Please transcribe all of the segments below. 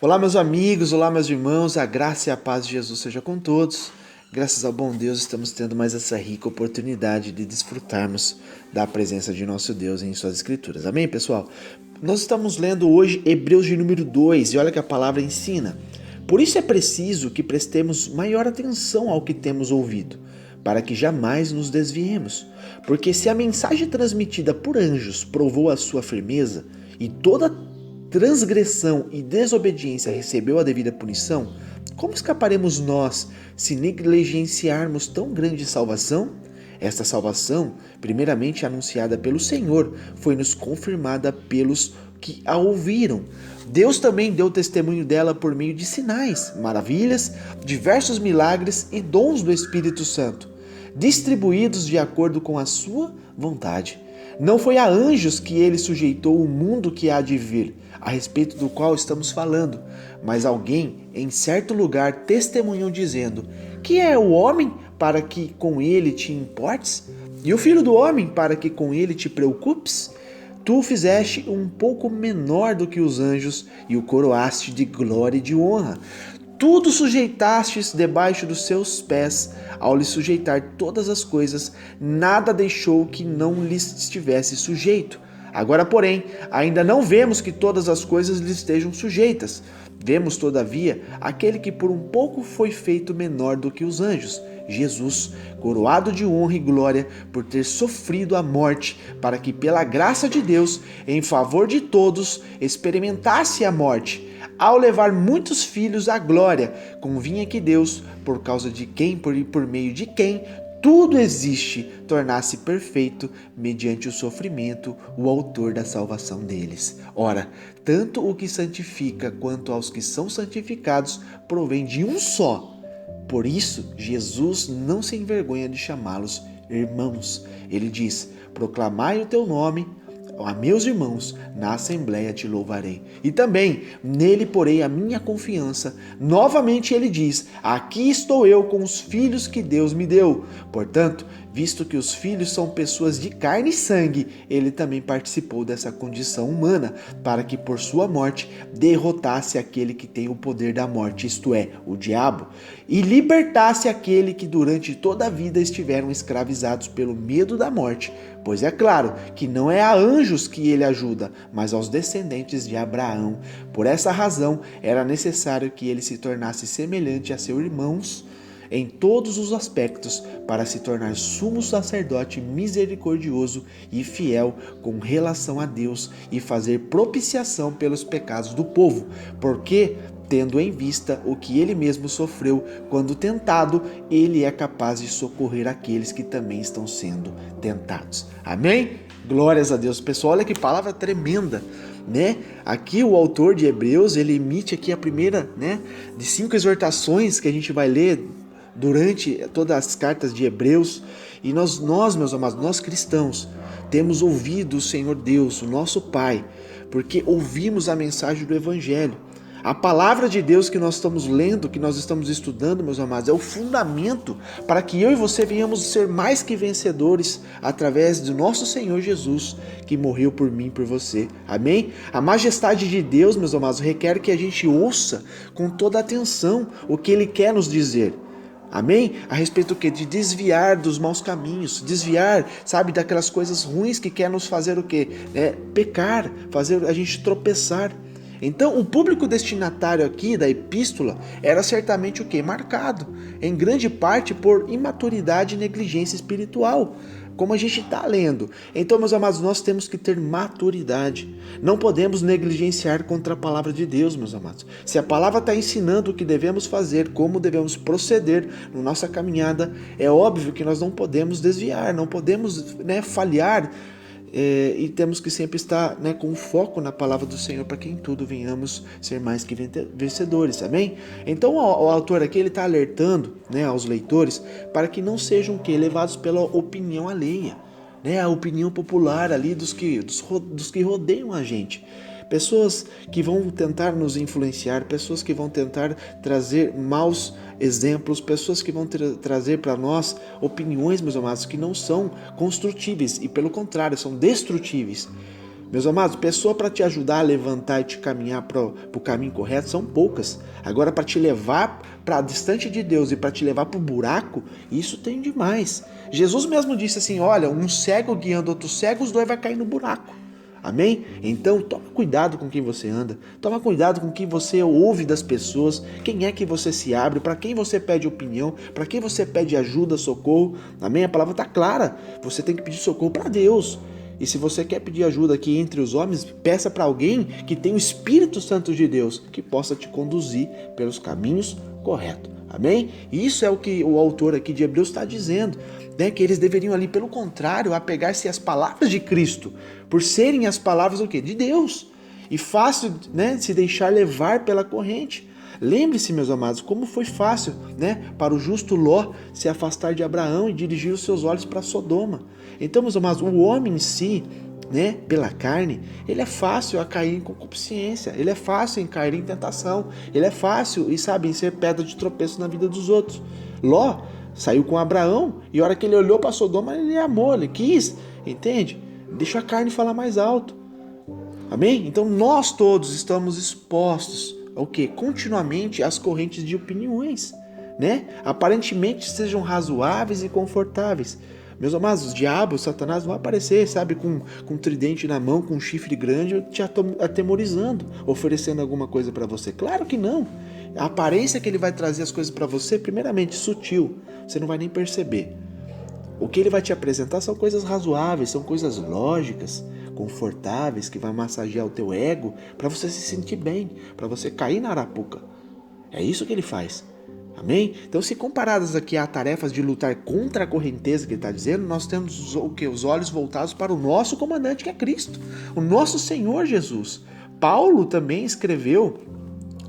Olá, meus amigos, olá, meus irmãos, a graça e a paz de Jesus seja com todos. Graças ao bom Deus, estamos tendo mais essa rica oportunidade de desfrutarmos da presença de nosso Deus em suas escrituras. Amém, pessoal? Nós estamos lendo hoje Hebreus de número 2 e olha que a palavra ensina. Por isso é preciso que prestemos maior atenção ao que temos ouvido, para que jamais nos desviemos. Porque se a mensagem transmitida por anjos provou a sua firmeza e toda transgressão e desobediência recebeu a devida punição, como escaparemos nós se negligenciarmos tão grande salvação? Esta salvação, primeiramente anunciada pelo Senhor, foi-nos confirmada pelos que a ouviram. Deus também deu testemunho dela por meio de sinais, maravilhas, diversos milagres e dons do Espírito Santo, distribuídos de acordo com a sua vontade. Não foi a anjos que ele sujeitou o mundo que há de vir, a respeito do qual estamos falando, mas alguém em certo lugar testemunhou dizendo: que é o homem para que com ele te importes? E o filho do homem para que com ele te preocupes? Tu o fizeste um pouco menor do que os anjos e o coroaste de glória e de honra. Tudo sujeitastes debaixo dos seus pés. Ao lhe sujeitar todas as coisas, nada deixou que não lhes estivesse sujeito. Agora, porém, ainda não vemos que todas as coisas lhe estejam sujeitas. Vemos, todavia, aquele que por um pouco foi feito menor do que os anjos, Jesus, coroado de honra e glória por ter sofrido a morte, para que pela graça de Deus, em favor de todos, experimentasse a morte. Ao levar muitos filhos à glória, convinha que Deus, por causa de quem, por meio de quem tudo existe, tornasse perfeito, mediante o sofrimento, o autor da salvação deles. Ora, tanto o que santifica quanto aos que são santificados provém de um só. Por isso, Jesus não se envergonha de chamá-los irmãos. Ele diz: proclamai o teu nome a meus irmãos, na assembleia te louvarei. E também nele porei a minha confiança. Novamente ele diz: aqui estou eu com os filhos que Deus me deu. Portanto, visto que os filhos são pessoas de carne e sangue, ele também participou dessa condição humana, para que por sua morte derrotasse aquele que tem o poder da morte, isto é, o diabo, e libertasse aquele que durante toda a vida estiveram escravizados pelo medo da morte. Pois é claro que não é a anjos que ele ajuda, mas aos descendentes de Abraão. Por essa razão, era necessário que ele se tornasse semelhante a seus irmãos em todos os aspectos, para se tornar sumo sacerdote misericordioso e fiel com relação a Deus e fazer propiciação pelos pecados do povo, porque, tendo em vista o que ele mesmo sofreu quando tentado, ele é capaz de socorrer aqueles que também estão sendo tentados. Amém? Glórias a Deus. Pessoal, olha que palavra tremenda, né? Aqui o autor de Hebreus, ele emite aqui a primeira, né, de 5 exortações que a gente vai ler durante todas as cartas de Hebreus. E nós, meus amados, nós cristãos, temos ouvido o Senhor Deus, o nosso Pai, porque ouvimos a mensagem do Evangelho. A palavra de Deus que nós estamos lendo, que nós estamos estudando, meus amados, é o fundamento para que eu e você venhamos ser mais que vencedores através do nosso Senhor Jesus, que morreu por mim e por você. Amém? A majestade de Deus, meus amados, requer que a gente ouça com toda atenção o que Ele quer nos dizer. Amém? A respeito do quê? De desviar dos maus caminhos, desviar, sabe, daquelas coisas ruins que quer nos fazer o quê? Pecar, fazer a gente tropeçar. Então, o público destinatário aqui da epístola era certamente o quê? Marcado, em grande parte, por imaturidade e negligência espiritual, como a gente está lendo. Então, meus amados, nós temos que ter maturidade. Não podemos negligenciar contra a palavra de Deus, meus amados. Se a palavra está ensinando o que devemos fazer, como devemos proceder na nossa caminhada, é óbvio que nós não podemos desviar, não podemos, falhar. E temos que sempre estar, com foco na palavra do Senhor, para que em tudo venhamos ser mais que vencedores, amém? Então o autor aqui está alertando, aos leitores para que não sejam levados pela opinião alheia, a opinião popular ali dos que rodeiam a gente. Pessoas que vão tentar nos influenciar, pessoas que vão tentar trazer maus exemplos, pessoas que vão trazer para nós opiniões, meus amados, que não são construtíveis e, pelo contrário, são destrutíveis. Meus amados, pessoa para te ajudar a levantar e te caminhar para o caminho correto são poucas. Agora, para te levar para distante de Deus e para te levar para o buraco, isso tem demais. Jesus mesmo disse assim, olha, um cego guiando outro cego, os dois vai cair no buraco. Amém? Então, toma cuidado com quem você anda, toma cuidado com quem você ouve das pessoas, quem é que você se abre, para quem você pede opinião, para quem você pede ajuda, socorro. Amém? A palavra está clara, você tem que pedir socorro para Deus. E se você quer pedir ajuda aqui entre os homens, peça para alguém que tem o Espírito Santo de Deus, que possa te conduzir pelos caminhos corretos. Amém? Isso é o que o autor aqui de Hebreus está dizendo, né? Que eles deveriam ali, pelo contrário, apegar-se às palavras de Cristo, por serem as palavras do quê? De Deus. E fácil, né, se deixar levar pela corrente. Lembre-se, meus amados, como foi fácil, né, para o justo Ló se afastar de Abraão e dirigir os seus olhos para Sodoma. Então, meus amados, o homem em si, né, pela carne, ele é fácil a cair em concupiscência, ele é fácil em cair em tentação, ele é fácil, e sabe, em ser pedra de tropeço na vida dos outros. Ló saiu com Abraão e a hora que ele olhou para Sodoma, ele amou, ele quis, entende? Deixa a carne falar mais alto. Amém? Então nós todos estamos expostos ao quê? Continuamente às correntes de opiniões, né? Aparentemente sejam razoáveis e confortáveis. Meus amados, o diabo, Satanás vão aparecer, sabe, com um tridente na mão, com um chifre grande, te atemorizando, oferecendo alguma coisa para você. Claro que não. A aparência que ele vai trazer as coisas para você, primeiramente, sutil, você não vai nem perceber. O que ele vai te apresentar são coisas razoáveis, são coisas lógicas, confortáveis, que vai massagear o teu ego para você se sentir bem, para você cair na arapuca. É isso que ele faz. Amém? Então, se comparadas aqui a tarefas de lutar contra a correnteza que ele está dizendo, nós temos o quê? Os olhos voltados para o nosso comandante, que é Cristo, o nosso Senhor Jesus. Paulo também escreveu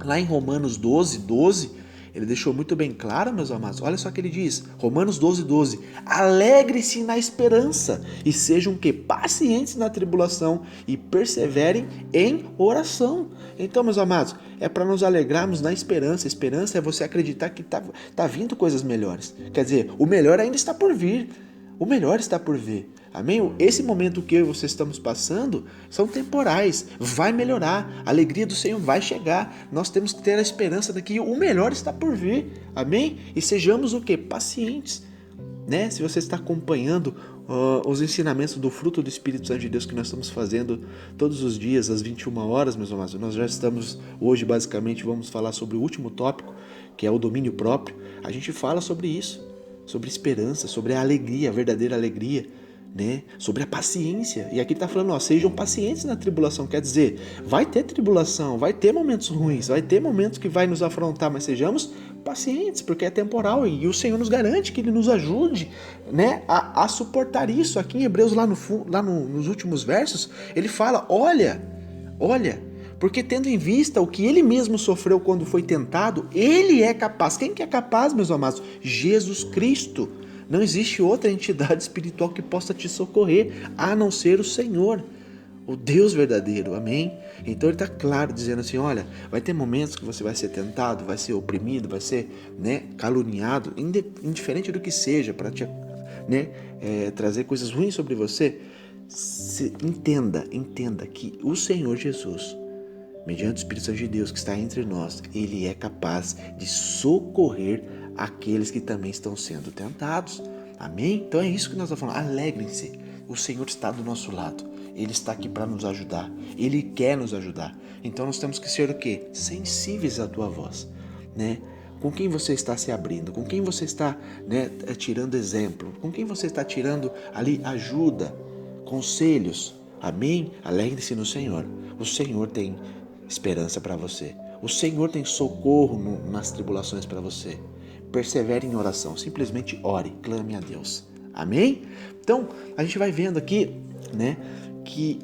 lá em Romanos 12, ele deixou muito bem claro, meus amados, olha só o que ele diz, Romanos 12, alegre-se na esperança e sejam que pacientes na tribulação e perseverem em oração. Então, meus amados, é para nos alegrarmos na esperança. Esperança é você acreditar que tá vindo coisas melhores. Quer dizer, o melhor ainda está por vir. O melhor está por vir. Amém? Esse momento que eu e você estamos passando são temporais. Vai melhorar. A alegria do Senhor vai chegar. Nós temos que ter a esperança de que o melhor está por vir. Amém? E sejamos o quê? Pacientes. Né? Se você está acompanhando os ensinamentos do fruto do Espírito Santo de Deus que nós estamos fazendo todos os dias, às 21 horas, meus amados, nós já estamos hoje, basicamente, vamos falar sobre o último tópico, que é o domínio próprio. A gente fala sobre isso, sobre esperança, sobre a alegria, a verdadeira alegria, né? Sobre a paciência. E aqui está falando, ó, sejam pacientes na tribulação. Quer dizer, vai ter tribulação, vai ter momentos ruins, vai ter momentos que vai nos afrontar, mas sejamos pacientes, porque é temporal e o Senhor nos garante que Ele nos ajude, né, a suportar isso. Aqui em Hebreus, nos últimos versos, ele fala, olha, porque tendo em vista o que Ele mesmo sofreu quando foi tentado, Ele é capaz. Quem que é capaz, meus amados? Jesus Cristo. Não existe outra entidade espiritual que possa te socorrer, a não ser o Senhor, o Deus verdadeiro, amém? Então ele está claro, dizendo assim, olha, vai ter momentos que você vai ser tentado, vai ser oprimido, vai ser, né, caluniado, indiferente do que seja, para te, né, trazer coisas ruins sobre você. Entenda que o Senhor Jesus, mediante o Espírito Santo de Deus que está entre nós, Ele é capaz de socorrer aqueles que também estão sendo tentados. Amém? Então é isso que nós estamos falando. Alegrem-se. O Senhor está do nosso lado. Ele está aqui para nos ajudar. Ele quer nos ajudar. Então nós temos que ser o quê? Sensíveis à tua voz, né? Com quem você está se abrindo? Com quem você está, né, tirando exemplo? Com quem você está tirando ali ajuda, conselhos? Amém? Alegre-se no Senhor. O Senhor tem esperança para você. O Senhor tem socorro nas tribulações para você. Persevere em oração, simplesmente ore, clame a Deus. Amém? Então, a gente vai vendo aqui, né, que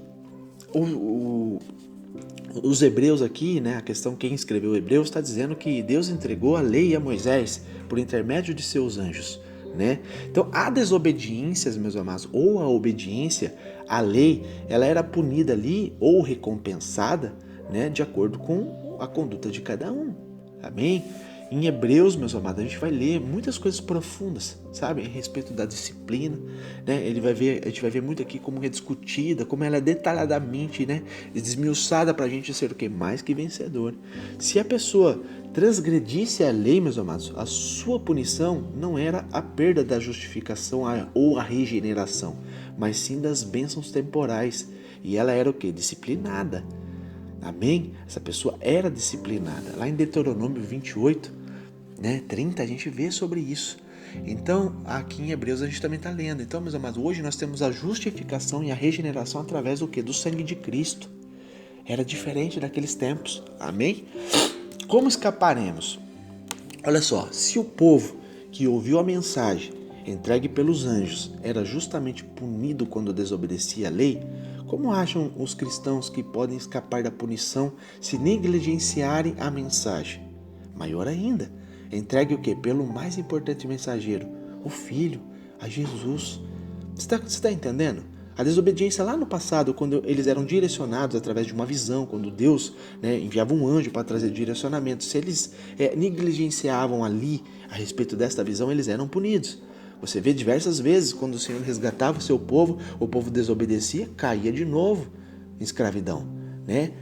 os hebreus aqui, né, a questão quem escreveu Hebreus está dizendo que Deus entregou a lei a Moisés por intermédio de seus anjos, né? Então, a desobediência, meus amados, ou a obediência à lei, ela era punida ali ou recompensada, né, de acordo com a conduta de cada um. Amém? Em Hebreus, meus amados, a gente vai ler muitas coisas profundas, sabe? A respeito da disciplina, né? A gente vai ver muito aqui como é discutida, como ela é detalhadamente, né? Desmiuçada para a gente ser o que? Mais que vencedor. Se a pessoa transgredisse a lei, meus amados, a sua punição não era a perda da justificação ou a regeneração, mas sim das bênçãos temporais. E ela era o que? Disciplinada. Amém? Essa pessoa era disciplinada. Lá em Deuteronômio 28, 30, a gente vê sobre isso. Então, aqui em Hebreus a gente também está lendo. Então, meus amados, hoje nós temos a justificação e a regeneração através do quê? Do sangue de Cristo. Era diferente daqueles tempos. Amém? Como escaparemos? Olha só, se o povo que ouviu a mensagem entregue pelos anjos era justamente punido quando desobedecia a lei, como acham os cristãos que podem escapar da punição se negligenciarem a mensagem? Maior ainda, entregue o quê? Pelo mais importante mensageiro, o Filho, a Jesus. Você está entendendo? A desobediência lá no passado, quando eles eram direcionados através de uma visão, quando Deus enviava um anjo para trazer direcionamento, se eles negligenciavam ali a respeito desta visão, eles eram punidos. Você vê diversas vezes, quando o Senhor resgatava o povo desobedecia, caía de novo em escravidão.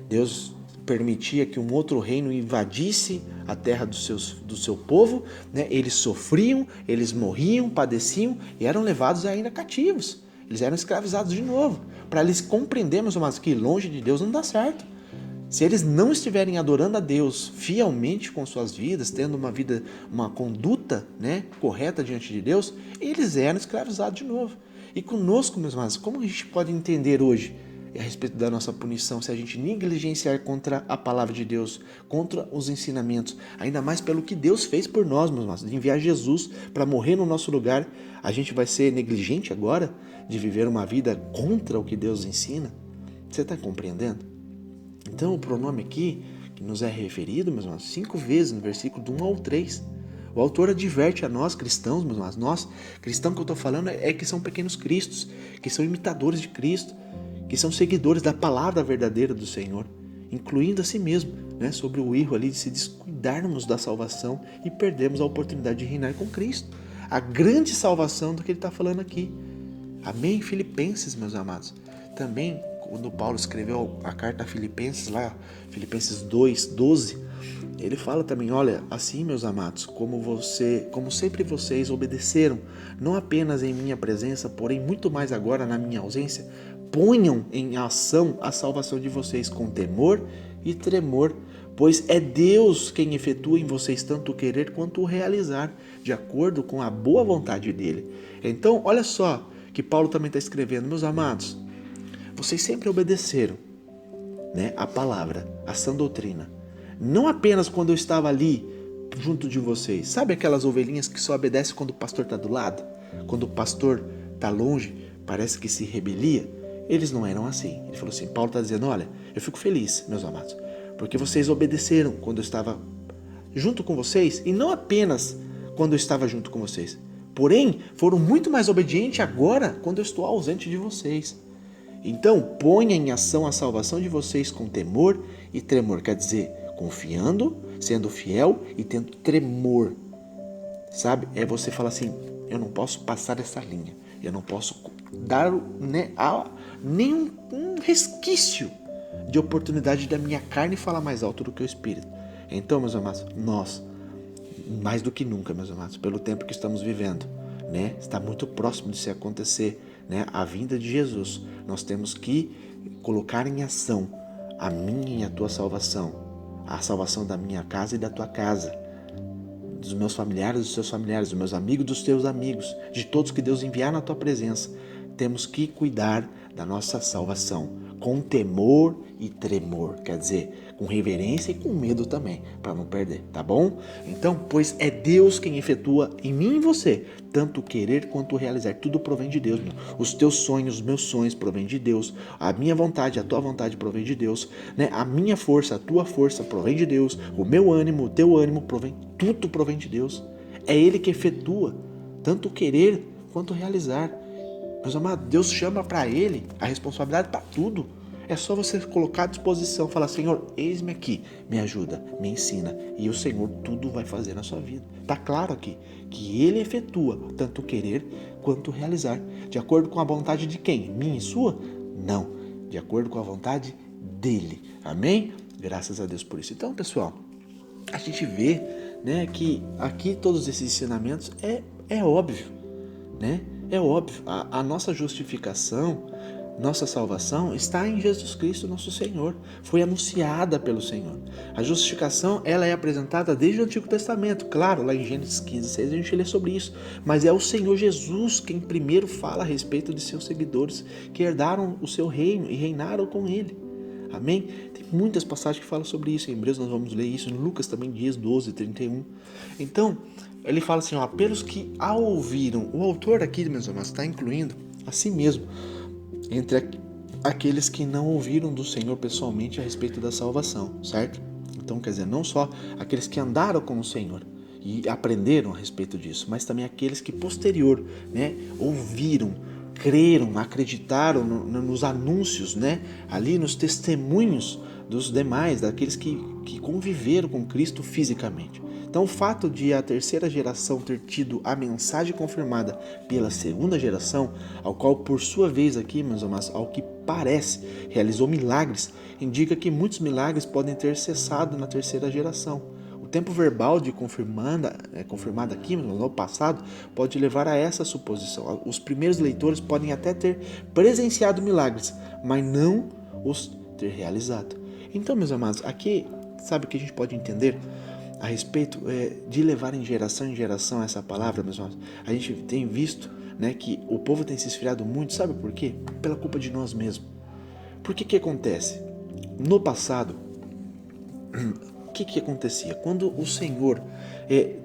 Deus permitia que um outro reino invadisse a terra do seu povo, eles sofriam, eles morriam, padeciam e eram levados ainda cativos. Eles eram escravizados de novo, para eles compreendermos, mas que longe de Deus não dá certo. Se eles não estiverem adorando a Deus fielmente com suas vidas, tendo uma conduta correta diante de Deus, eles eram escravizados de novo. E conosco, meus irmãos, como a gente pode entender hoje a respeito da nossa punição se a gente negligenciar contra a palavra de Deus, contra os ensinamentos, ainda mais pelo que Deus fez por nós, meus irmãos, de enviar Jesus para morrer no nosso lugar, a gente vai ser negligente agora de viver uma vida contra o que Deus ensina? Você está compreendendo? Então o pronome aqui, que nos é referido, meus irmãos, 5 vezes no versículo do 1 ao 3. O autor adverte a nós cristãos, meus irmãos, nós cristãos que eu estou falando é que são pequenos cristos, que são imitadores de Cristo, que são seguidores da palavra verdadeira do Senhor, incluindo a si mesmo, sobre o erro ali de se descuidarmos da salvação e perdermos a oportunidade de reinar com Cristo. A grande salvação do que ele está falando aqui. Amém? Filipenses, meus amados. Também, quando Paulo escreveu a carta a Filipenses, lá, Filipenses 2:12, ele fala também, olha, assim, meus amados, como sempre vocês obedeceram, não apenas em minha presença, porém muito mais agora na minha ausência, ponham em ação a salvação de vocês com temor e tremor, pois é Deus quem efetua em vocês tanto o querer quanto o realizar, de acordo com a boa vontade dele. Então, olha só que Paulo também está escrevendo, meus amados, vocês sempre obedeceram a palavra, a sã doutrina, não apenas quando eu estava ali junto de vocês. Sabe aquelas ovelhinhas que só obedecem quando o pastor está do lado? Quando o pastor está longe, parece que se rebelia? Eles não eram assim. Ele falou assim, Paulo está dizendo, olha, eu fico feliz, meus amados, porque vocês obedeceram quando eu estava junto com vocês, e não apenas quando eu estava junto com vocês, porém foram muito mais obedientes agora quando eu estou ausente de vocês. Então ponha em ação a salvação de vocês com temor e tremor, quer dizer, confiando, sendo fiel e tendo tremor. Sabe? É você falar assim, eu não posso passar essa linha, eu não posso dar nenhum resquício de oportunidade da minha carne falar mais alto do que o Espírito. Então, meus amados, nós, mais do que nunca, meus amados, pelo tempo que estamos vivendo, está muito próximo de se acontecer, a vinda de Jesus. Nós temos que colocar em ação a minha e a tua salvação, a salvação da minha casa e da tua casa, dos meus familiares, dos seus familiares, dos meus amigos, dos teus amigos, de todos que Deus enviar na tua presença. Temos que cuidar da nossa salvação com temor e tremor, quer dizer, com reverência e com medo também, para não perder, tá bom? Então, pois é Deus quem efetua em mim e em você, tanto o querer quanto o realizar, tudo provém de Deus, meu. Os teus sonhos, os meus sonhos provém de Deus, a minha vontade, a tua vontade provém de Deus, a minha força, a tua força provém de Deus, o meu ânimo, o teu ânimo tudo provém de Deus. É Ele que efetua, tanto o querer quanto o realizar. Meus amados, Deus chama para Ele a responsabilidade para tudo. É só você colocar à disposição, falar: Senhor, eis-me aqui, me ajuda, me ensina, e o Senhor tudo vai fazer na sua vida. Está claro aqui que Ele efetua tanto o querer quanto o realizar. De acordo com a vontade de quem? Minha e sua? Não, de acordo com a vontade dEle. Amém? Graças a Deus por isso. Então, pessoal, a gente vê, né, que aqui todos esses ensinamentos é óbvio, né? É óbvio. A nossa justificação, nossa salvação está em Jesus Cristo, nosso Senhor. Foi anunciada pelo Senhor. A justificação, ela é apresentada desde o Antigo Testamento. Claro, lá em Gênesis 15:6 a gente lê sobre isso. Mas é o Senhor Jesus quem primeiro fala a respeito de seus seguidores que herdaram o seu reino e reinaram com Ele. Amém? Tem muitas passagens que falam sobre isso. Em Hebreus nós vamos ler isso. Em Lucas também diz 12:31. Então, ele fala assim, pelos que a ouviram. O autor aqui, meus irmãos, está incluindo a si mesmo entre aqueles que não ouviram do Senhor pessoalmente a respeito da salvação, certo? Então, quer dizer, não só aqueles que andaram com o Senhor e aprenderam a respeito disso, mas também aqueles que posterior, né, ouviram, creram, acreditaram nos anúncios, né, ali nos testemunhos dos demais, daqueles que conviveram com Cristo fisicamente. Então, o fato de a terceira geração ter tido a mensagem confirmada pela segunda geração, ao qual, por sua vez aqui, meus amados, ao que parece, realizou milagres, indica que muitos milagres podem ter cessado na terceira geração. O tempo verbal de confirmado aqui, no passado, pode levar a essa suposição. Os primeiros leitores podem até ter presenciado milagres, mas não os ter realizado. Então, meus amados, aqui, sabe o que a gente pode entender a respeito de levar em geração essa palavra, meus irmãos? A gente tem visto, né, que o povo tem se esfriado muito, sabe por quê? Pela culpa de nós mesmos. Por que acontece? No passado, o que acontecia? Quando o Senhor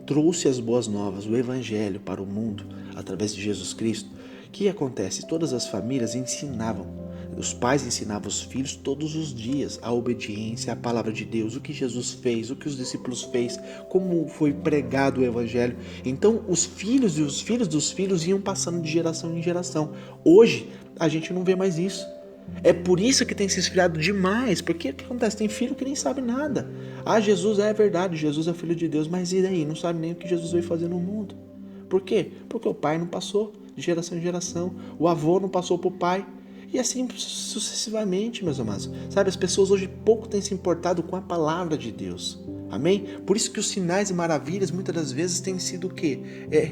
trouxe as boas novas, o Evangelho para o mundo, através de Jesus Cristo, o que acontece? Todas as famílias ensinavam, os pais ensinavam os filhos todos os dias a obediência à palavra de Deus, o que Jesus fez, o que os discípulos fez, como foi pregado o Evangelho. Então os filhos e os filhos dos filhos iam passando de geração em geração. Hoje a gente não vê mais isso. É por isso que tem se esfriado demais, porque o que acontece? Tem filho que nem sabe nada. Jesus é verdade, Jesus é filho de Deus, mas e daí? Não sabe nem o que Jesus veio fazer no mundo. Por quê? Porque o pai não passou de geração em geração, o avô não passou para o pai, e assim sucessivamente, meus amados. Sabe, as pessoas hoje pouco têm se importado com a palavra de Deus. Amém? Por isso que os sinais e maravilhas muitas das vezes têm sido o quê?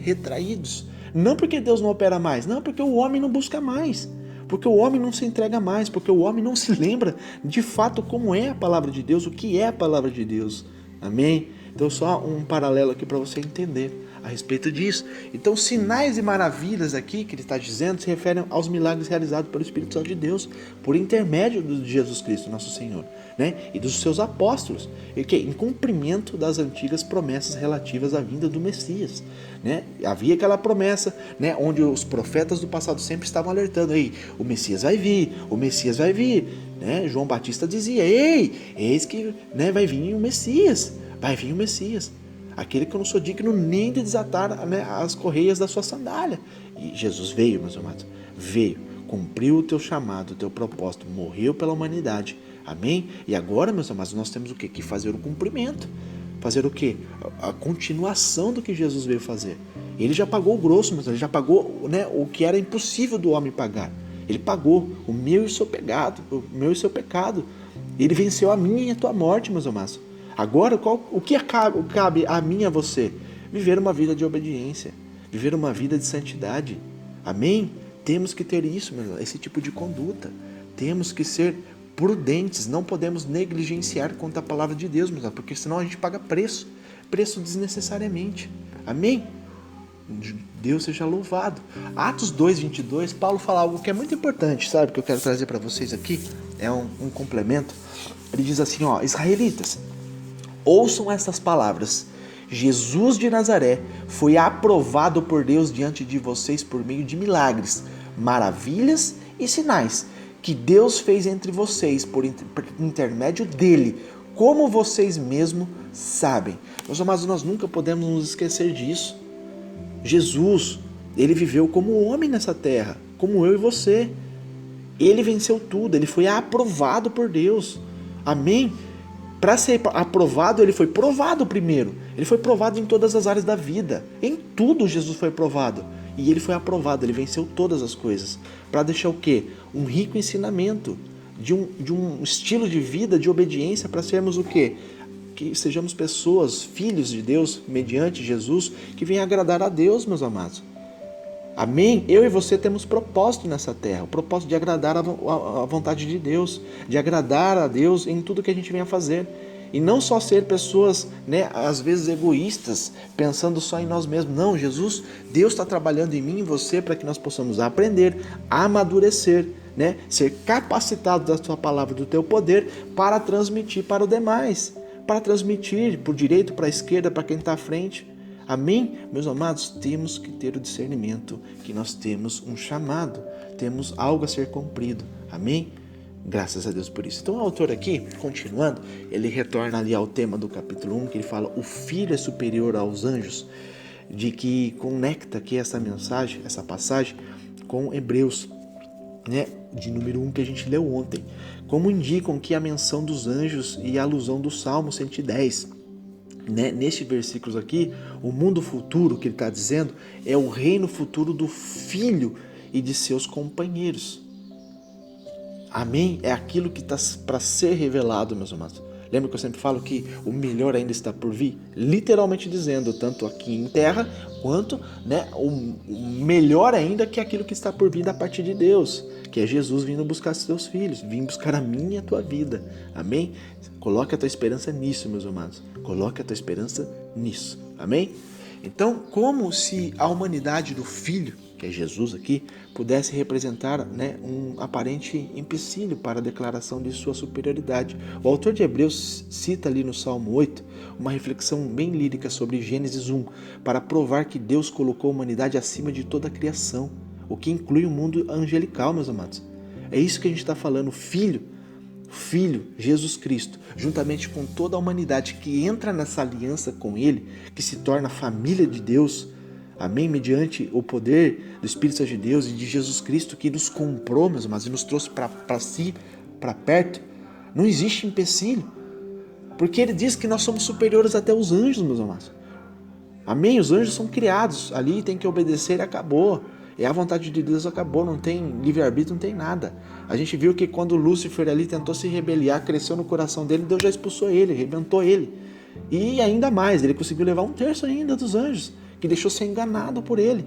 Retraídos. Não porque Deus não opera mais, não, porque o homem não busca mais. Porque o homem não se entrega mais, porque o homem não se lembra de fato como é a palavra de Deus, o que é a palavra de Deus. Amém? Então só um paralelo aqui para você entender a respeito disso. Então sinais e maravilhas aqui que ele está dizendo se referem aos milagres realizados pelo Espírito Santo de Deus, por intermédio de Jesus Cristo, nosso Senhor, né? E dos seus apóstolos, e que em cumprimento das antigas promessas relativas à vinda do Messias, né? Havia aquela promessa, né, onde os profetas do passado sempre estavam alertando aí, o Messias vai vir, o Messias vai vir, né? João Batista dizia, eis que, né, vai vir o Messias, aquele que eu não sou digno nem de desatar, né, as correias da sua sandália. E Jesus veio, meus amados, veio, cumpriu o teu chamado, o teu propósito, morreu pela humanidade. Amém? E agora, meus amados, nós temos o quê? Que fazer o cumprimento. Fazer o quê? A continuação do que Jesus veio fazer. Ele já pagou o grosso, mas ele já pagou, né, o que era impossível do homem pagar. Ele pagou o meu e o seu pecado. Ele venceu a minha e a tua morte, meus amados. Agora, o que cabe a mim e a você? Viver uma vida de obediência, viver uma vida de santidade. Amém? Temos que ter isso, esse tipo de conduta. Temos que ser prudentes, não podemos negligenciar quanto à palavra de Deus, porque senão a gente paga preço desnecessariamente. Amém? Deus seja louvado. Atos 2:22, Paulo fala algo que é muito importante, sabe? Que eu quero trazer para vocês aqui, é um complemento. Ele diz assim, israelitas, ouçam estas palavras. Jesus de Nazaré foi aprovado por Deus diante de vocês por meio de milagres, maravilhas e sinais que Deus fez entre vocês por intermédio dele, como vocês mesmos sabem. Meus amados, nós nunca podemos nos esquecer disso. Jesus, ele viveu como homem nessa terra, como eu e você. Ele venceu tudo, ele foi aprovado por Deus. Amém? Para ser aprovado, ele foi provado primeiro. Ele foi provado em todas as áreas da vida. Em tudo Jesus foi provado. E ele foi aprovado, ele venceu todas as coisas. Para deixar o quê? Um rico ensinamento de um estilo de vida, de obediência, para sermos o quê? Que sejamos pessoas, filhos de Deus, mediante Jesus, que venham agradar a Deus, meus amados. Amém? Eu e você temos propósito nessa terra, o propósito de agradar a vontade de Deus, de agradar a Deus em tudo que a gente venha fazer. E não só ser pessoas, né, às vezes egoístas, pensando só em nós mesmos. Não, Jesus, Deus está trabalhando em mim e em você para que nós possamos aprender, amadurecer, né, ser capacitados da sua palavra, do teu poder, para transmitir para o demais, para transmitir para o direito, para a esquerda, para quem está à frente. Amém? Meus amados, temos que ter o discernimento que nós temos um chamado, temos algo a ser cumprido. Amém? Graças a Deus por isso. Então o autor aqui, continuando, ele retorna ali ao tema do capítulo 1, que ele fala: o filho é superior aos anjos, de que conecta aqui essa mensagem, essa passagem, com Hebreus, né, de número 1 que a gente leu ontem, como indicam que a menção dos anjos e a alusão do Salmo 110. Nestes versículos aqui, o mundo futuro que ele está dizendo é o reino futuro do Filho e de seus companheiros. Amém? É aquilo que está para ser revelado, meus amados. Lembra que eu sempre falo que o melhor ainda está por vir? Literalmente dizendo, tanto aqui em terra, quanto, né, o melhor ainda que aquilo que está por vir da parte de Deus, que é Jesus vindo buscar seus filhos, vindo buscar a minha e a tua vida. Amém? Coloque a tua esperança nisso, meus amados. Coloque a tua esperança nisso. Amém? Então, como se a humanidade do Filho, que é Jesus aqui, pudesse representar, né, um aparente empecilho para a declaração de sua superioridade. O autor de Hebreus cita ali no Salmo 8 uma reflexão bem lírica sobre Gênesis 1, para provar que Deus colocou a humanidade acima de toda a criação, o que inclui o mundo angelical, meus amados. É isso que a gente está falando, Filho, Jesus Cristo, juntamente com toda a humanidade que entra nessa aliança com Ele, que se torna família de Deus, amém? Mediante o poder do Espírito Santo de Deus e de Jesus Cristo que nos comprou, meus amados, e nos trouxe para si, para perto. Não existe empecilho, porque Ele diz que nós somos superiores até os anjos, meus amados. Amém? Os anjos são criados, ali tem que obedecer e acabou. É a vontade de Deus, acabou, não tem livre-arbítrio, não tem nada. A gente viu que quando Lúcifer ali tentou se rebeliar, cresceu no coração dele, Deus já expulsou ele, arrebentou ele. E ainda mais, ele conseguiu levar 1/3 ainda dos anjos, que deixou ser enganado por ele.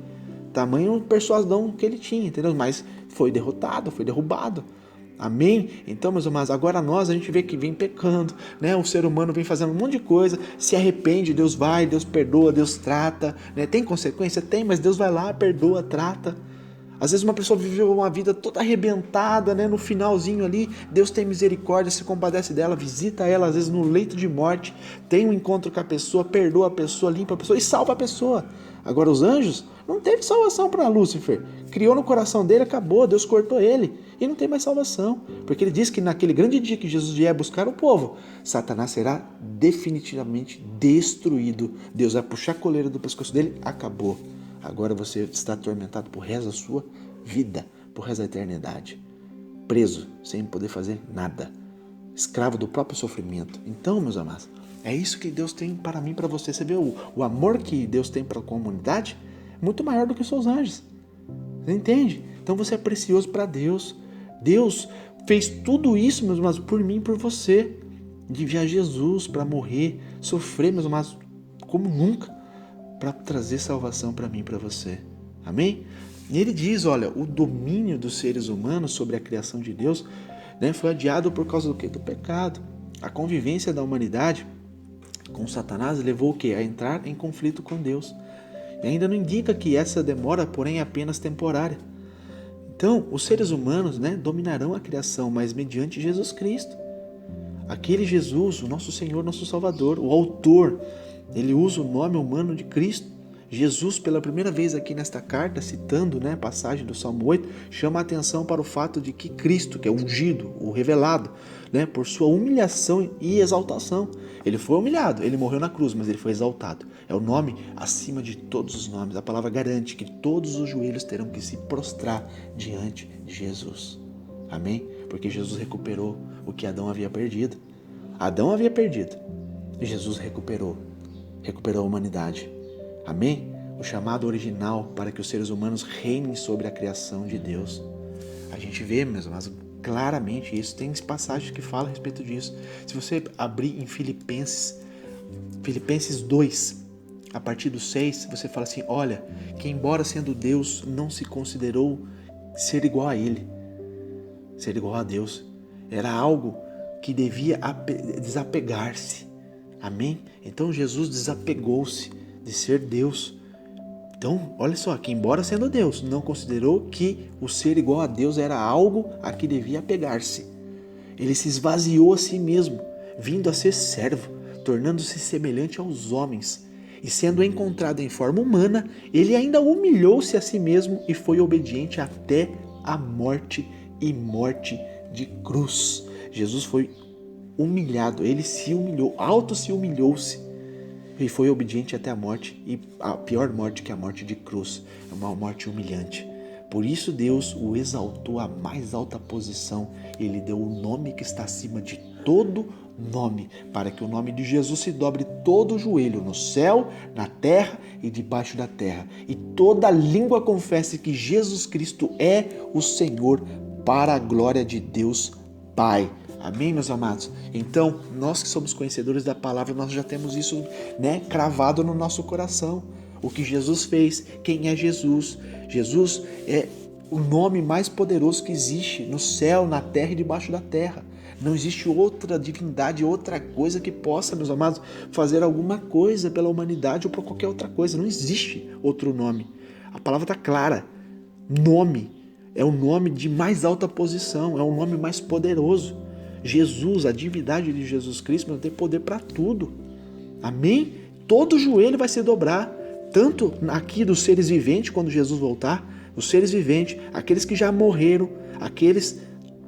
Tamanho persuasão que ele tinha, entendeu? Mas foi derrotado, foi derrubado. Amém? Então, meus amados, agora a gente vê que vem pecando, né? O ser humano vem fazendo um monte de coisa, se arrepende, Deus vai, Deus perdoa, Deus trata, né? Tem consequência? Tem, mas Deus vai lá, perdoa, trata. Às vezes uma pessoa viveu uma vida toda arrebentada, né? No finalzinho ali, Deus tem misericórdia, se compadece dela, visita ela, às vezes no leito de morte, tem um encontro com a pessoa, perdoa a pessoa, limpa a pessoa e salva a pessoa. Agora os anjos, não teve salvação para Lúcifer. Criou no coração dele, acabou, Deus cortou ele. E não tem mais salvação. Porque ele diz que naquele grande dia que Jesus vier buscar o povo, Satanás será definitivamente destruído. Deus vai puxar a coleira do pescoço dele, acabou. Agora você está atormentado por resto da sua vida, por resto da eternidade. Preso, sem poder fazer nada. Escravo do próprio sofrimento. Então, meus amados, é isso que Deus tem para mim e para você. Você vê o amor que Deus tem para a comunidade? Muito maior do que os seus anjos. Você entende? Então você é precioso para Deus. Deus fez tudo isso, meus amados, por mim e por você. De enviar Jesus para morrer, sofrer, meus amados, como nunca, para trazer salvação para mim e para você. Amém? E ele diz, olha, o domínio dos seres humanos sobre a criação de Deus, né, foi adiado por causa do quê? Do pecado. A convivência da humanidade com Satanás levou o quê? A entrar em conflito com Deus. E ainda não indica que essa demora, porém, é apenas temporária. Então, os seres humanos, né, dominarão a criação, mas mediante Jesus Cristo. Aquele Jesus, o nosso Senhor, nosso Salvador, o autor, ele usa o nome humano de Cristo. Jesus, pela primeira vez aqui nesta carta, citando, né, a passagem do Salmo 8, chama a atenção para o fato de que Cristo, que é ungido, o revelado, né, por sua humilhação e exaltação. Ele foi humilhado, ele morreu na cruz, mas ele foi exaltado. É o nome acima de todos os nomes. A palavra garante que todos os joelhos terão que se prostrar diante de Jesus. Amém? Porque Jesus recuperou o que Adão havia perdido. Adão havia perdido. E Jesus recuperou a humanidade. Amém? O chamado original para que os seres humanos reinem sobre a criação de Deus. A gente vê, meus amados, claramente isso. Tem passagens que falam a respeito disso. Se você abrir em Filipenses 2, a partir do 6, você fala assim, olha, que embora sendo Deus, não se considerou ser igual a Ele, ser igual a Deus. Era algo que devia desapegar-se. Amém? Então Jesus desapegou-se de ser Deus. Então, olha só, que embora sendo Deus, não considerou que o ser igual a Deus era algo a que devia apegar-se. Ele se esvaziou a si mesmo, vindo a ser servo, tornando-se semelhante aos homens. E sendo encontrado em forma humana, ele ainda humilhou-se a si mesmo e foi obediente até a morte e morte de cruz. Jesus foi humilhado, ele se humilhou, se humilhou-se e foi obediente até a morte, e a pior morte que a morte de cruz, é uma morte humilhante. Por isso Deus o exaltou à mais alta posição, ele deu o nome que está acima de todo nome, para que o nome de Jesus se dobre todo o joelho no céu, na terra e debaixo da terra, e toda língua confesse que Jesus Cristo é o Senhor, para a glória de Deus Pai. Amém, meus amados? Então, nós que somos conhecedores da palavra, nós já temos isso, cravado no nosso coração. O que Jesus fez, quem é Jesus? Jesus é o nome mais poderoso que existe no céu, na terra e debaixo da terra. Não existe outra divindade, outra coisa que possa, meus amados, fazer alguma coisa pela humanidade ou por qualquer outra coisa. Não existe outro nome. A palavra está clara. Nome é o nome de mais alta posição, é o nome mais poderoso. Jesus, a divindade de Jesus Cristo, tem poder para tudo. Amém? Todo joelho vai se dobrar, tanto aqui dos seres viventes, quando Jesus voltar, os seres viventes, aqueles que já morreram, aqueles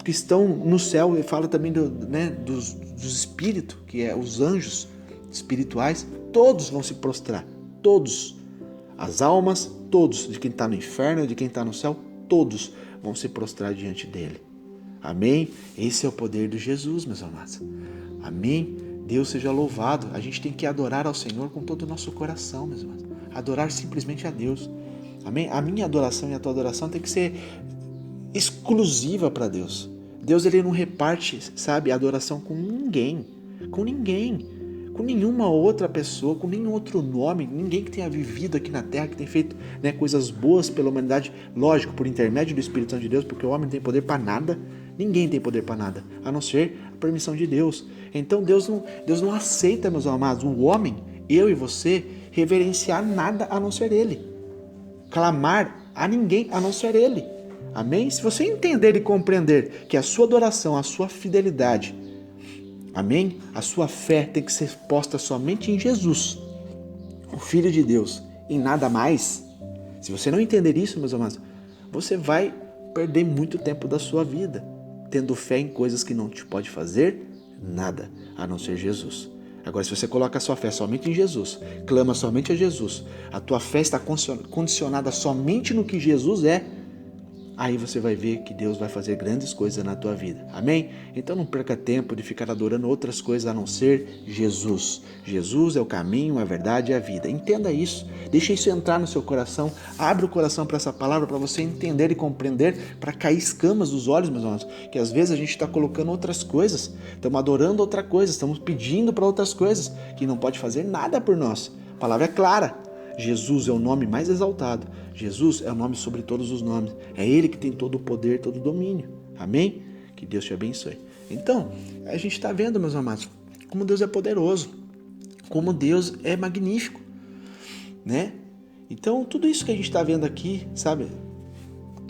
que estão no céu, e fala também dos espíritos, que é os anjos espirituais, todos vão se prostrar, todos. As almas, todos, de quem está no inferno, de quem está no céu, todos vão se prostrar diante dele. Amém? Esse é o poder de Jesus, meus amados. Amém? Deus seja louvado. A gente tem que adorar ao Senhor com todo o nosso coração, meus amados. Adorar simplesmente a Deus. Amém? A minha adoração e a tua adoração tem que ser exclusiva para Deus. Deus, ele não reparte, sabe, a adoração com ninguém. Com ninguém. Com nenhuma outra pessoa, com nenhum outro nome, ninguém que tenha vivido aqui na Terra, que tenha feito coisas boas pela humanidade, lógico, por intermédio do Espírito Santo de Deus, porque o homem não tem poder para nada, ninguém tem poder para nada, a não ser a permissão de Deus. Então Deus não aceita, meus amados, o homem, eu e você, reverenciar nada a não ser Ele, clamar a ninguém a não ser Ele. Amém? Se você entender e compreender que a sua adoração, a sua fidelidade, amém? A sua fé tem que ser posta somente em Jesus, o Filho de Deus, em nada mais. Se você não entender isso, meus amados, você vai perder muito tempo da sua vida, tendo fé em coisas que não te pode fazer nada, a não ser Jesus. Agora, se você coloca a sua fé somente em Jesus, clama somente a Jesus, a tua fé está condicionada somente no que Jesus é, aí você vai ver que Deus vai fazer grandes coisas na tua vida. Amém? Então não perca tempo de ficar adorando outras coisas a não ser Jesus. Jesus é o caminho, a verdade e a vida. Entenda isso. Deixa isso entrar no seu coração. Abre o coração para essa palavra, para você entender e compreender, para cair escamas dos olhos, meus irmãos. Que às vezes a gente está colocando outras coisas. Estamos adorando outra coisa. Estamos pedindo para outras coisas que não pode fazer nada por nós. A palavra é clara. Jesus é o nome mais exaltado. Jesus é o nome sobre todos os nomes. É Ele que tem todo o poder, todo o domínio. Amém? Que Deus te abençoe. Então, a gente está vendo, meus amados, como Deus é poderoso, como Deus é magnífico, né? Então, tudo isso que a gente está vendo aqui, sabe?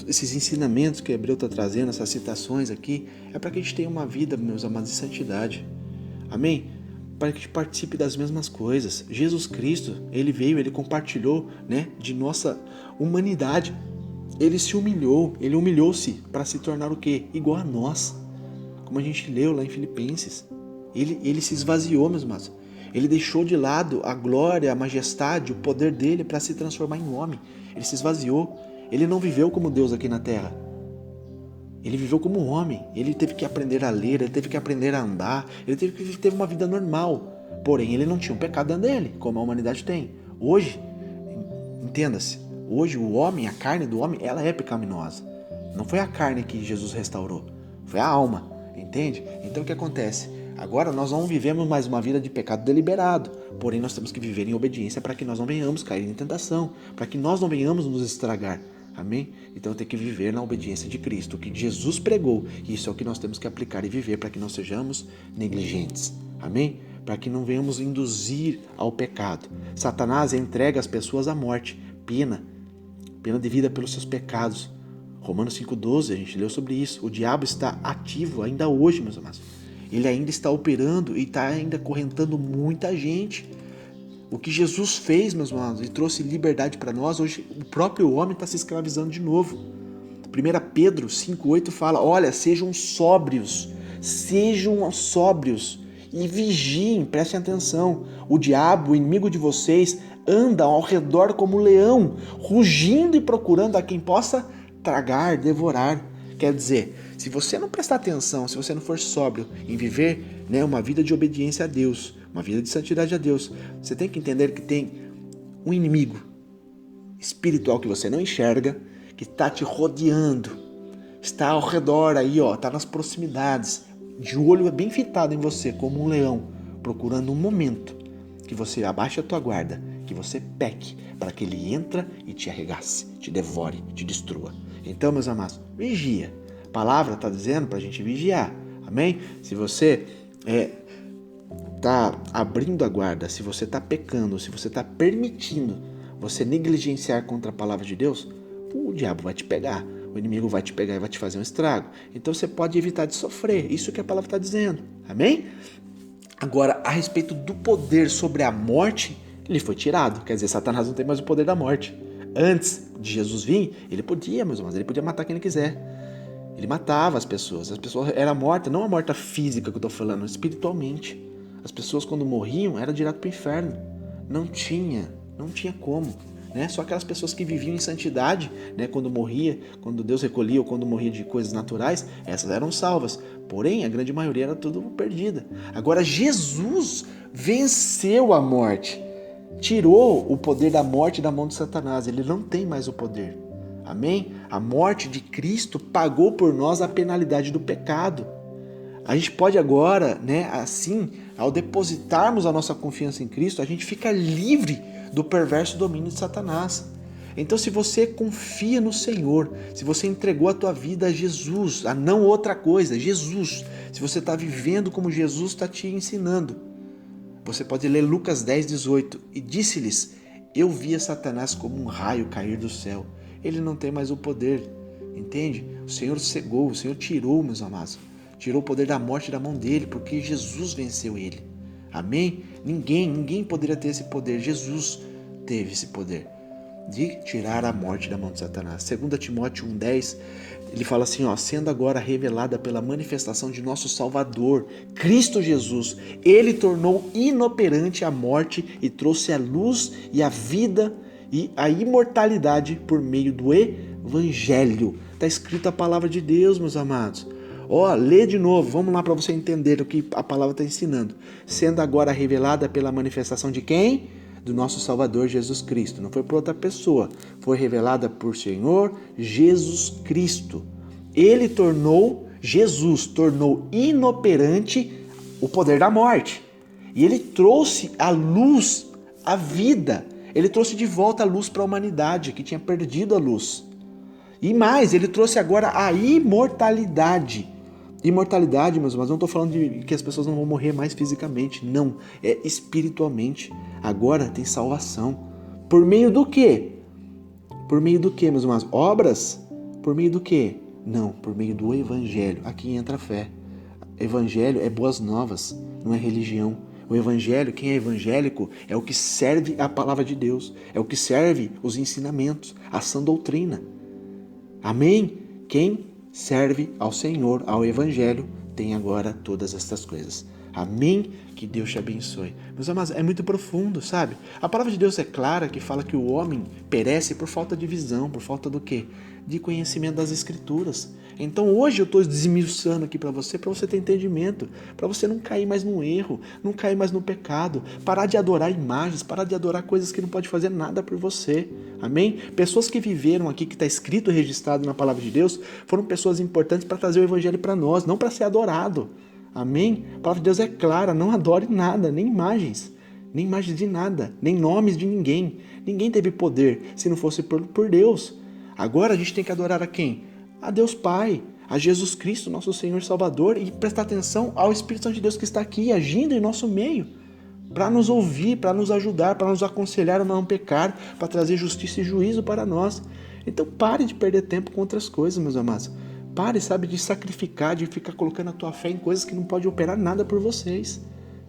Esses ensinamentos que Hebreu está trazendo, essas citações aqui, é para que a gente tenha uma vida, meus amados, de santidade. Amém? Para que a gente participe das mesmas coisas. Jesus Cristo, Ele veio, Ele compartilhou, de nossa humanidade. Ele se humilhou, Ele humilhou-se para se tornar o quê? Igual a nós. Como a gente leu lá em Filipenses. Ele se esvaziou, meus irmãos. Ele deixou de lado a glória, a majestade, o poder dele para se transformar em homem. Ele se esvaziou. Ele não viveu como Deus aqui na terra. Ele viveu como um homem, ele teve que aprender a ler, ele teve que aprender a andar, ele teve que ter uma vida normal. Porém, ele não tinha um pecado dentro dele, como a humanidade tem. Hoje, entenda-se, hoje o homem, a carne do homem, ela é pecaminosa. Não foi a carne que Jesus restaurou, foi a alma, entende? Então o que acontece? Agora nós não vivemos mais uma vida de pecado deliberado, porém nós temos que viver em obediência para que nós não venhamos cair em tentação, para que nós não venhamos nos estragar. Amém? Então tem que viver na obediência de Cristo, o que Jesus pregou. E isso é o que nós temos que aplicar e viver para que não sejamos negligentes. Amém? Para que não venhamos induzir ao pecado. Satanás entrega as pessoas à morte, pena de vida pelos seus pecados. Romanos 5,12, a gente leu sobre isso. O diabo está ativo ainda hoje, meus amados. Ele ainda está operando e está ainda acorrentando muita gente. O que Jesus fez, meus amados, e trouxe liberdade para nós, hoje o próprio homem está se escravizando de novo. 1 Pedro 5,8 fala, olha, sejam sóbrios e vigiem, prestem atenção. O diabo, o inimigo de vocês, anda ao redor como um leão, rugindo e procurando a quem possa tragar, devorar. Quer dizer, se você não prestar atenção, se você não for sóbrio em viver uma vida de obediência a Deus, uma vida de santidade a Deus, você tem que entender que tem um inimigo espiritual que você não enxerga, que está te rodeando, está ao redor aí, está nas proximidades, de olho bem fitado em você, como um leão, procurando um momento que você abaixe a tua guarda, que você peque, para que ele entra e te arregace, te devore, te destrua. Então, meus amados, vigia. A palavra está dizendo para a gente vigiar. Amém? Se você está abrindo a guarda, se você está pecando, se você está permitindo você negligenciar contra a palavra de Deus, o diabo vai te pegar, o inimigo vai te pegar e vai te fazer um estrago. Então você pode evitar de sofrer, isso que a palavra está dizendo. Amém? Agora, a respeito do poder sobre a morte, ele foi tirado. Quer dizer, Satanás não tem mais o poder da morte. Antes de Jesus vir, ele podia, meus irmãos, ele podia matar quem ele quiser. Ele matava as pessoas eram mortas, não a morte física que eu estou falando, espiritualmente. As pessoas quando morriam, era direto para o inferno. Não tinha como. Só aquelas pessoas que viviam em santidade, quando morria, quando Deus recolhia ou quando morria de coisas naturais, essas eram salvas. Porém, a grande maioria era tudo perdida. Agora, Jesus venceu a morte. Tirou o poder da morte da mão de Satanás. Ele não tem mais o poder. Amém? A morte de Cristo pagou por nós a penalidade do pecado. A gente pode agora, assim, ao depositarmos a nossa confiança em Cristo, a gente fica livre do perverso domínio de Satanás. Então, se você confia no Senhor, se você entregou a tua vida a Jesus, a não outra coisa, Jesus, se você está vivendo como Jesus está te ensinando, você pode ler Lucas 10,18. E disse-lhes, eu via Satanás como um raio cair do céu. Ele não tem mais o poder, entende? O Senhor cegou, o Senhor tirou, meus amados. Tirou o poder da morte da mão dele, porque Jesus venceu ele. Amém? Ninguém poderia ter esse poder. Jesus teve esse poder de tirar a morte da mão de Satanás. 2 Timóteo 1,10, ele fala assim, sendo agora revelada pela manifestação de nosso Salvador, Cristo Jesus, ele tornou inoperante a morte e trouxe a luz e a vida e a imortalidade por meio do Evangelho. Está escrito a palavra de Deus, meus amados. Lê de novo, vamos lá para você entender o que a palavra está ensinando. Sendo agora revelada pela manifestação de quem? Do nosso Salvador Jesus Cristo. Não foi por outra pessoa, foi revelada por Senhor Jesus Cristo. Jesus tornou inoperante o poder da morte. E ele trouxe a luz, a vida. Ele trouxe de volta a luz para a humanidade que tinha perdido a luz. E mais, ele trouxe agora a imortalidade. Imortalidade, meus irmãos, não estou falando de que as pessoas não vão morrer mais fisicamente, não, é espiritualmente. Agora tem salvação. Por meio do quê? Por meio do quê, meus irmãos? Obras? Por meio do quê? Não, por meio do Evangelho. Aqui entra a fé. Evangelho é boas novas, não é religião. O Evangelho, quem é evangélico, é o que serve a palavra de Deus, é o que serve os ensinamentos, a sã doutrina. Amém? Quem serve ao Senhor, ao Evangelho, tem agora todas estas coisas. Amém? Que Deus te abençoe. Meus amados, é muito profundo, sabe? A palavra de Deus é clara que fala que o homem perece por falta de visão, por falta do quê? De conhecimento das Escrituras. Então hoje eu estou desmiuçando aqui para você ter entendimento, para você não cair mais no erro, não cair mais no pecado, parar de adorar imagens, parar de adorar coisas que não pode fazer nada por você. Amém? Pessoas que viveram aqui, que está escrito e registrado na palavra de Deus, foram pessoas importantes para trazer o evangelho para nós, não para ser adorado. Amém? A palavra de Deus é clara, não adore nada, nem imagens de nada, nem nomes de ninguém. Ninguém teve poder se não fosse por Deus. Agora a gente tem que adorar a quem? A Deus Pai, a Jesus Cristo, nosso Senhor e Salvador, e prestar atenção ao Espírito Santo de Deus que está aqui agindo em nosso meio, para nos ouvir, para nos ajudar, para nos aconselhar a não pecar, para trazer justiça e juízo para nós. Então pare de perder tempo com outras coisas, meus amados. Pare, sabe, de sacrificar, de ficar colocando a tua fé em coisas que não pode operar nada por vocês,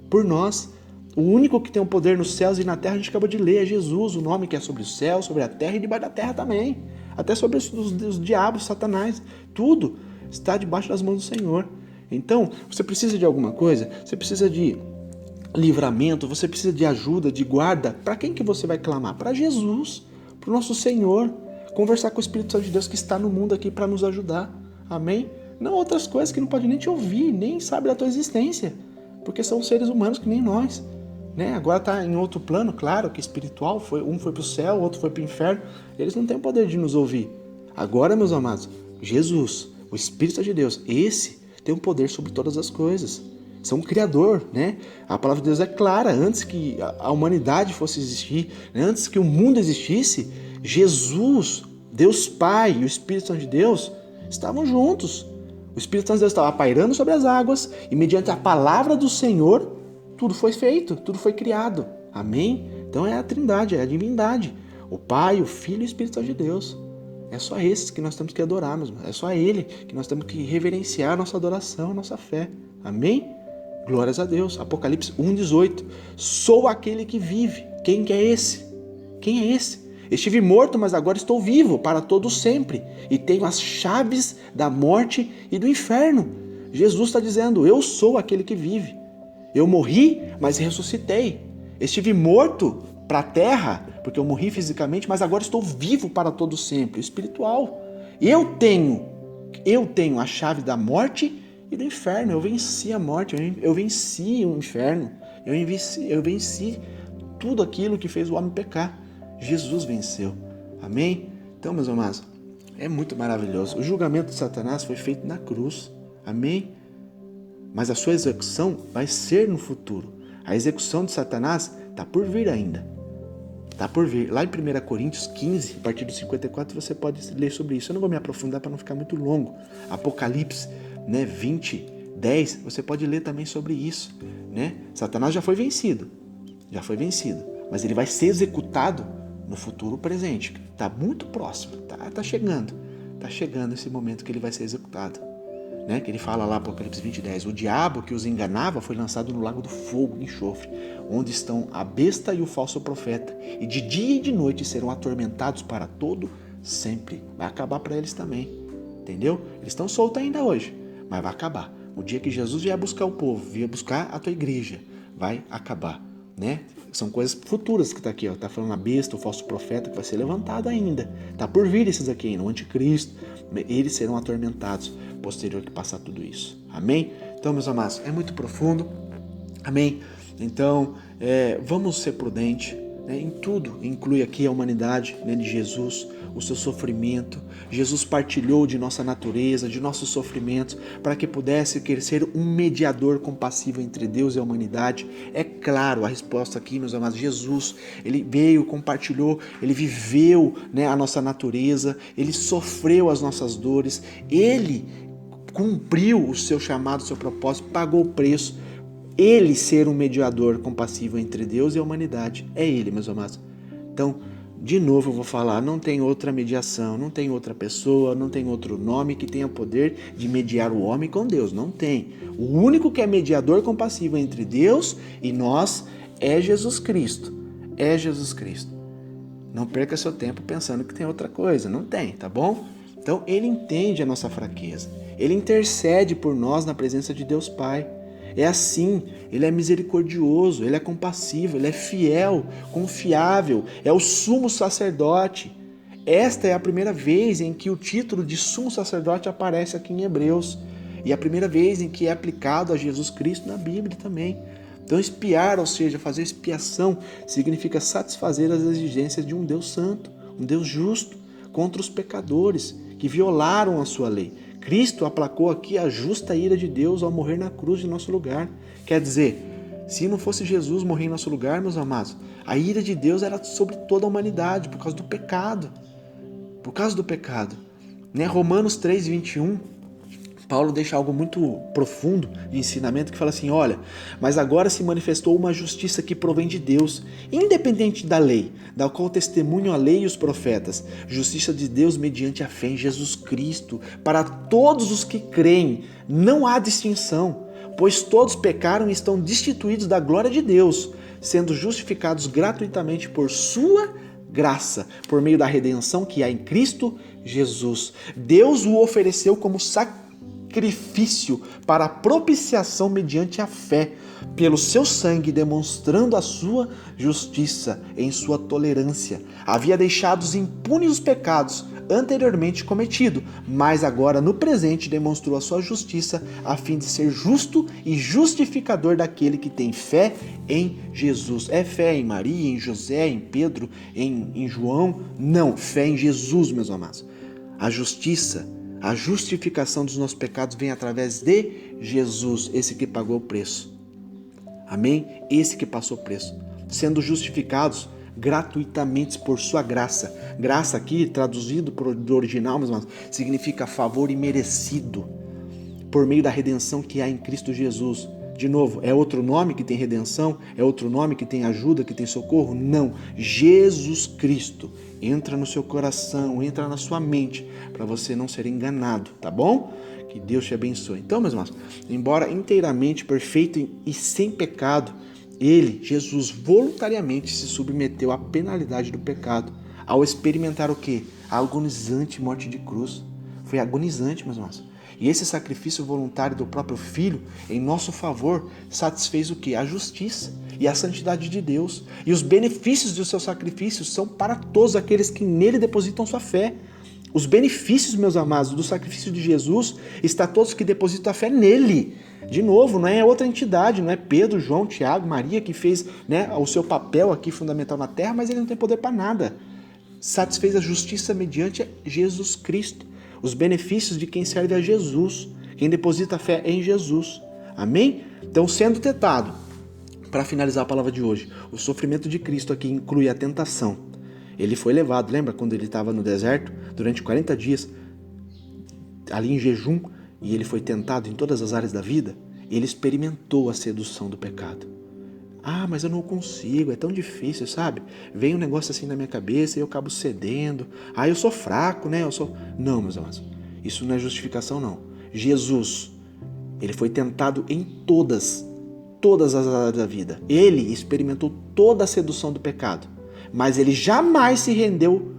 por nós. O único que tem o poder nos céus e na terra, a gente acabou de ler, é Jesus, o nome que é sobre o céu, sobre a terra e debaixo da terra também. Até sobre os diabos, Satanás, tudo está debaixo das mãos do Senhor. Então, você precisa de alguma coisa? Você precisa de livramento, você precisa de ajuda, de guarda. Para quem que você vai clamar? Para Jesus, para o nosso Senhor. Conversar com o Espírito Santo de Deus que está no mundo aqui para nos ajudar. Amém? Não outras coisas que não pode nem te ouvir, nem sabe da tua existência. Porque são seres humanos que nem nós. Né? Agora está em outro plano, claro, que espiritual, um foi para o céu, o outro foi para o inferno, eles não têm o poder de nos ouvir. Agora, meus amados, Jesus, o Espírito de Deus, esse tem o poder sobre todas as coisas. São um criador, né? A palavra de Deus é clara, antes que a humanidade fosse existir, né? Antes que o mundo existisse, Jesus, Deus Pai e o Espírito Santo de Deus estavam juntos. O Espírito Santo de Deus estava pairando sobre as águas e mediante a palavra do Senhor, tudo foi feito, tudo foi criado. Amém? Então é a trindade, é a divindade. O Pai, o Filho e o Espírito Santo de Deus. É só esses que nós temos que adorar, mesmo. É só Ele que nós temos que reverenciar a nossa adoração, a nossa fé. Amém? Glórias a Deus. Apocalipse 1,18. Sou aquele que vive. Quem que é esse? Quem é esse? Estive morto, mas agora estou vivo para todo sempre. E tenho as chaves da morte e do inferno. Jesus está dizendo, eu sou aquele que vive. Eu morri, mas ressuscitei. Estive morto para a terra, porque eu morri fisicamente, mas agora estou vivo para todo sempre, espiritual. Eu tenho a chave da morte e do inferno. Eu venci a morte, eu venci o inferno, eu venci tudo aquilo que fez o homem pecar. Jesus venceu. Amém? Então, meus amados, é muito maravilhoso. O julgamento de Satanás foi feito na cruz. Amém? Mas a sua execução vai ser no futuro. A execução de Satanás está por vir ainda. Está por vir. Lá em 1 Coríntios 15, a partir do 54, você pode ler sobre isso. Eu não vou me aprofundar para não ficar muito longo. Apocalipse 20, 10, você pode ler também sobre isso. Né? Satanás já foi vencido. Mas ele vai ser executado no futuro presente. Está muito próximo. Está chegando. Está chegando esse momento que ele vai ser executado. Né, que ele fala lá, Apocalipse 20, 10, o diabo que os enganava foi lançado no lago do fogo e enxofre, onde estão a besta e o falso profeta, e de dia e de noite serão atormentados para todo sempre. Vai acabar para eles também, entendeu? Eles estão soltos ainda hoje, mas vai acabar. O dia que Jesus vier buscar o povo, vier buscar a tua igreja, vai acabar, né? São coisas futuras que está aqui, ó. Tá falando a besta, o falso profeta, que vai ser levantado ainda. Tá por vir esses aqui ainda, o anticristo. Eles serão atormentados posterior que passar tudo isso. Amém? Então, meus amados, é muito profundo. Amém? Então, vamos ser prudentes, né? Em tudo, inclui aqui a humanidade, né, de Jesus, o seu sofrimento. Jesus partilhou de nossa natureza, de nossos sofrimentos, para que pudesse ser um mediador compassivo entre Deus e a humanidade. É claro, a resposta aqui, meus amados, Jesus, ele veio, compartilhou, ele viveu, né, a nossa natureza, ele sofreu as nossas dores, ele cumpriu o seu chamado, o seu propósito, pagou o preço. Ele ser um mediador compassivo entre Deus e a humanidade. É ele, meus amados. Então, de novo eu vou falar, não tem outra mediação, não tem outra pessoa, não tem outro nome que tenha poder de mediar o homem com Deus. Não tem. O único que é mediador compassivo entre Deus e nós é Jesus Cristo. É Jesus Cristo. Não perca seu tempo pensando que tem outra coisa. Não tem, tá bom? Então, ele entende a nossa fraqueza. Ele intercede por nós na presença de Deus Pai. É assim, ele é misericordioso, ele é compassivo, ele é fiel, confiável, é o sumo sacerdote. Esta é a primeira vez em que o título de sumo sacerdote aparece aqui em Hebreus. E é a primeira vez em que é aplicado a Jesus Cristo na Bíblia também. Então expiar, ou seja, fazer expiação, significa satisfazer as exigências de um Deus santo, um Deus justo, contra os pecadores que violaram a sua lei. Cristo aplacou aqui a justa ira de Deus ao morrer na cruz em nosso lugar. Quer dizer, se não fosse Jesus morrer em nosso lugar, meus amados, a ira de Deus era sobre toda a humanidade, por causa do pecado. Por causa do pecado. Romanos 3:21, Paulo deixa algo muito profundo de ensinamento que fala assim, olha, mas agora se manifestou uma justiça que provém de Deus, independente da lei, da qual testemunham a lei e os profetas, justiça de Deus mediante a fé em Jesus Cristo, para todos os que creem, não há distinção, pois todos pecaram e estão destituídos da glória de Deus, sendo justificados gratuitamente por sua graça, por meio da redenção que há em Cristo Jesus. Deus o ofereceu como sacrifício para a propiciação mediante a fé, pelo seu sangue, demonstrando a sua justiça em sua tolerância. Havia deixado impunes os pecados anteriormente cometidos, mas agora no presente demonstrou a sua justiça a fim de ser justo e justificador daquele que tem fé em Jesus. É fé em Maria, em José, em Pedro, em João? Não, fé em Jesus, meus amados. A justiça, a justificação dos nossos pecados vem através de Jesus, esse que pagou o preço. Amém? Esse que passou o preço. Sendo justificados gratuitamente por sua graça. Graça aqui, traduzido do original, mas significa favor imerecido. Por meio da redenção que há em Cristo Jesus. De novo, é outro nome que tem redenção? É outro nome que tem ajuda, que tem socorro? Não. Jesus Cristo. Entra no seu coração, entra na sua mente, para você não ser enganado, tá bom? Que Deus te abençoe. Então, meus irmãos, embora inteiramente perfeito e sem pecado, ele, Jesus, voluntariamente se submeteu à penalidade do pecado, ao experimentar o quê? A agonizante morte de cruz. Foi agonizante, meus irmãos. E esse sacrifício voluntário do próprio Filho, em nosso favor, satisfez o quê? A justiça e a santidade de Deus. E os benefícios do seu sacrifício são para todos aqueles que nele depositam sua fé. Os benefícios, meus amados, do sacrifício de Jesus está todos que depositam a fé nele. De novo, não é outra entidade, não é Pedro, João, Tiago, Maria que fez o seu papel aqui fundamental na terra, mas ele não tem poder para nada. Satisfez a justiça mediante Jesus Cristo. Os benefícios de quem serve a Jesus, quem deposita a fé em Jesus. Amém? Então, sendo tentado, para finalizar a palavra de hoje, o sofrimento de Cristo aqui inclui a tentação. Ele foi levado, lembra quando ele estava no deserto, durante 40 dias, ali em jejum, e ele foi tentado em todas as áreas da vida? Ele experimentou a sedução do pecado. Ah, mas eu não consigo, é tão difícil, sabe? Vem um negócio assim na minha cabeça e eu acabo cedendo. Ah, eu sou fraco, né? Não, meus amados, isso não é justificação, não. Jesus, ele foi tentado em todas as áreas da vida. Ele experimentou toda a sedução do pecado, mas ele jamais se rendeu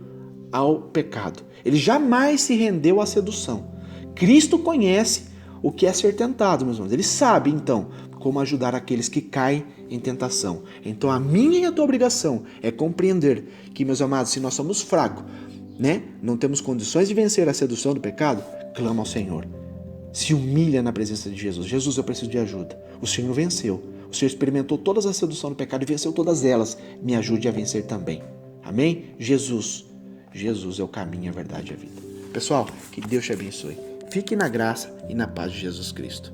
ao pecado. Ele jamais se rendeu à sedução. Cristo conhece o que é ser tentado, meus irmãos. Ele sabe, então, como ajudar aqueles que caem em tentação. Então, a minha e a tua obrigação é compreender que, meus amados, se nós somos fracos, não temos condições de vencer a sedução do pecado, clama ao Senhor. Se humilha na presença de Jesus. Jesus, eu preciso de ajuda. O Senhor venceu. O Senhor experimentou todas as seduções do pecado e venceu todas elas. Me ajude a vencer também. Amém? Jesus é o caminho, a verdade e a vida. Pessoal, que Deus te abençoe. Fique na graça e na paz de Jesus Cristo.